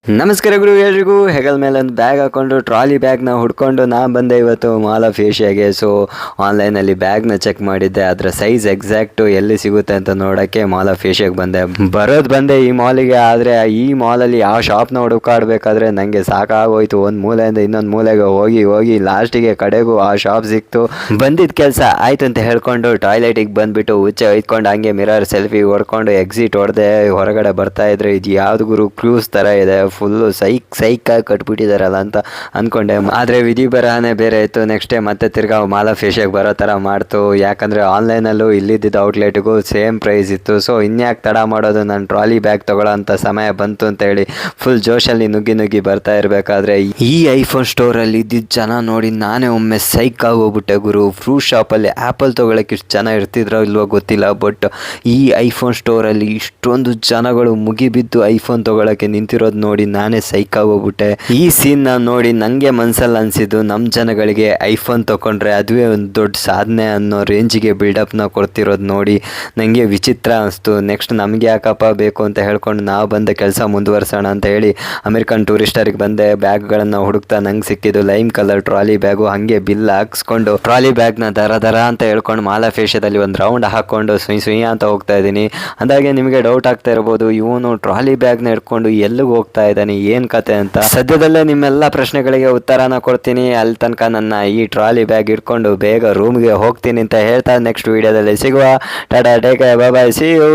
ನಮಸ್ಕಾರ ಗುರು ಎಲ್ರಿಗೂ. ಹೆಗಲ್ ಮೇಲೆ ಒಂದು ಬ್ಯಾಗ್ ಹಾಕೊಂಡು ಟ್ರಾಲಿ ಬ್ಯಾಗ್ನ ಹುಡ್ಕೊಂಡು ನಾ ಬಂದೆ ಇವತ್ತು ಮಾಲ್ ಆಫ್ ಏಷ್ಯಾಗೆ. ಸೊ ಆನ್ಲೈನಲ್ಲಿ ಬ್ಯಾಗ್ನ ಚೆಕ್ ಮಾಡಿದ್ದೆ, ಅದರ ಸೈಜ್ ಎಕ್ಸಾಕ್ಟು ಎಲ್ಲಿ ಸಿಗುತ್ತೆ ಅಂತ ನೋಡೋಕ್ಕೆ ಮಾಲ್ ಆಫ್ ಏಷ್ಯಾಗೆ ಬಂದೆ ಈ ಮಾಲಿಗೆ. ಆದರೆ ಈ ಮಾಲಲ್ಲಿ ಆ ಶಾಪ್ನ ಹುಡುಕಾಡಬೇಕಾದ್ರೆ ನನಗೆ ಸಾಕಾಗೋಯ್ತು. ಒಂದು ಮೂಲೆಯಿಂದ ಇನ್ನೊಂದು ಮೂಲೆಗೆ ಹೋಗಿ ಲಾಸ್ಟಿಗೆ ಕಡೆಗೂ ಆ ಶಾಪ್ ಸಿಕ್ತು. ಬಂದಿದ್ದ ಕೆಲಸ ಆಯ್ತು ಅಂತ ಹೇಳ್ಕೊಂಡು ಟಾಯ್ಲೆಟಿಗೆ ಬಂದುಬಿಟ್ಟು ಹುಚ್ಚೆ ಹೊಯ್ಕೊಂಡು ಹಂಗೆ ಮಿರರ್ ಸೆಲ್ಫಿ ಹೊಡ್ಕೊಂಡು ಎಕ್ಸಿಟ್ ಹೊಡೆದೆ. ಹೊರಗಡೆ ಬರ್ತಾ ಇದ್ರೆ ಇದು ಯಾವ್ದು ಗುರು ಕ್ರೂಸ್ ಥರ ಇದೆ, ಫುಲ್ಲು ಸೈಕಾಗಿ ಕಟ್ಬಿಟ್ಟಿದಾರಲ್ಲ ಅಂತ ಅಂದ್ಕೊಂಡೆ. ಆದರೆ ವಿಧಿ ಬರಹನೇ ಬೇರೆ ಇತ್ತು. ನೆಕ್ಸ್ಟ್ ಡೇ ಮತ್ತೆ ತಿರ್ಗಾ ಮಾಲ್ ಆಫ್ ಏಷ್ಯಾಗೆ ಬರೋ ಥರ ಮಾಡ್ತು. ಯಾಕಂದರೆ ಆನ್ಲೈನಲ್ಲೂ ಇಲ್ಲಿದ್ದ ಔಟ್ಲೆಟ್ಗೂ ಸೇಮ್ ಪ್ರೈಸ್ ಇತ್ತು. ಸೊ ಇನ್ಯಾಕೆ ತಡ ಮಾಡೋದು, ನಾನು ಟ್ರಾಲಿ ಬ್ಯಾಗ್ ತೊಗೊಳ್ಳೋ ಅಂಥ ಸಮಯ ಬಂತು ಅಂತ ಹೇಳಿ ಫುಲ್ ಜೋಶಲ್ಲಿ ನುಗ್ಗಿ ಬರ್ತಾ ಇರಬೇಕಾದ್ರೆ ಈ ಐಫೋನ್ ಸ್ಟೋರಲ್ಲಿ ಇದ್ದಿದ್ದ ಜನ ನೋಡಿ ನಾನೇ ಒಮ್ಮೆ ಸೈಕಾಗಿ ಹೋಗ್ಬಿಟ್ಟೆ ಗುರು. ಫ್ರೂಟ್ ಶಾಪಲ್ಲಿ ಆ್ಯಪಲ್ ತೊಗೊಳಕ್ಕೆ ಇಷ್ಟು ಜನ ಇರ್ತಿದ್ರೋ ಇಲ್ವೋ ಗೊತ್ತಿಲ್ಲ, ಬಟ್ ಈ ಐಫೋನ್ ಸ್ಟೋರಲ್ಲಿ ಇಷ್ಟೊಂದು ಜನಗಳು ಮುಗಿಬಿದ್ದು ಐಫೋನ್ ತೊಗೊಳಕ್ಕೆ ನಿಂತಿರೋದು ನೋಡಿ ನಾನೇ ಸೈಕಾಗಿ ಹೋಗ್ಬಿಟ್ಟೆ. ಈ ಸೀನ್ ನೋಡಿ ನನಗೆ ಮನಸ್ಸಲ್ಲಿ ಅನಿಸಿದ್ದು, ನಮ್ಮ ಜನಗಳಿಗೆ ಐಫೋನ್ ತೊಗೊಂಡ್ರೆ ಅದುವೇ ಒಂದು ದೊಡ್ಡ ಸಾಧನೆ ಅನ್ನೋ ರೇಂಜಿಗೆ ಬಿಲ್ಡಪ್ನ ಕೊಡ್ತಿರೋದು ನೋಡಿ ನನಗೆ ವಿಚಿತ್ರ ಅನಿಸ್ತು. ನೆಕ್ಸ್ಟ್ ನಮಗೆ ಯಾಕಪ್ಪ ಬೇಕು ಅಂತ ಹೇಳ್ಕೊಂಡು ನಾವು ಬಂದ ಕೆಲಸ ಮುಂದುವರ್ಸೋಣ ಅಂತ ಹೇಳಿ ಅಮೆರಿಕನ್ ಟೂರಿಸ್ಟರಿಗೆ ಬಂದೆ. ಬ್ಯಾಗ್ಗಳನ್ನು ಹುಡುಕ್ತಾ ನಂಗೆ ಸಿಕ್ಕಿದ್ದು ಲೈಮ್ ಕಲರ್ ಟ್ರಾಲಿ ಬ್ಯಾಗು. ಹಾಗೆ ಬಿಲ್ ಹಾಕ್ಸ್ಕೊಂಡು ಟ್ರಾಲಿ ಬ್ಯಾಗ್ನ ದರ ಅಂತ ಹೇಳ್ಕೊಂಡು ಮಾಲ್ ಆಫ್ ಏಷ್ಯಾದಲ್ಲಿ ಒಂದು ರೌಂಡ್ ಹಾಕ್ಕೊಂಡು ಸುಯ್ ಅಂತ ಹೋಗ್ತಾ ಇದ್ದೀನಿ. ಅಂದಾಗೆ ನಿಮಗೆ ಡೌಟ್ ಆಗ್ತಾ ಇರ್ಬೋದು, ಇವನು ಟ್ರಾಲಿ ಬ್ಯಾಗ್ನ ಹಿಡ್ಕೊಂಡು ಎಲ್ಲಿಗೆ ಹೋಗ್ತಾ ಇದ್ದಾನೆ, ಏನು ಕತೆ ಅಂತ. ಸದ್ಯದಲ್ಲೇ ನಿಮ್ಮೆಲ್ಲ ಪ್ರಶ್ನೆಗಳಿಗೆ ಉತ್ತರನ ಕೊಡ್ತೀನಿ. ಅಲ್ಲಿ ತನಕ ನನ್ನ ಈ ಟ್ರಾಲಿ ಬ್ಯಾಗ್ ಇಟ್ಕೊಂಡು ಬೇಗ ರೂಮ್ಗೆ ಹೋಗ್ತೀನಿ ಅಂತ ಹೇಳ್ತಾ ನೆಕ್ಸ್ಟ್ ವಿಡಿಯೋದಲ್ಲಿ ಸಿಗುವ. Tata, take care, bye bye, see you.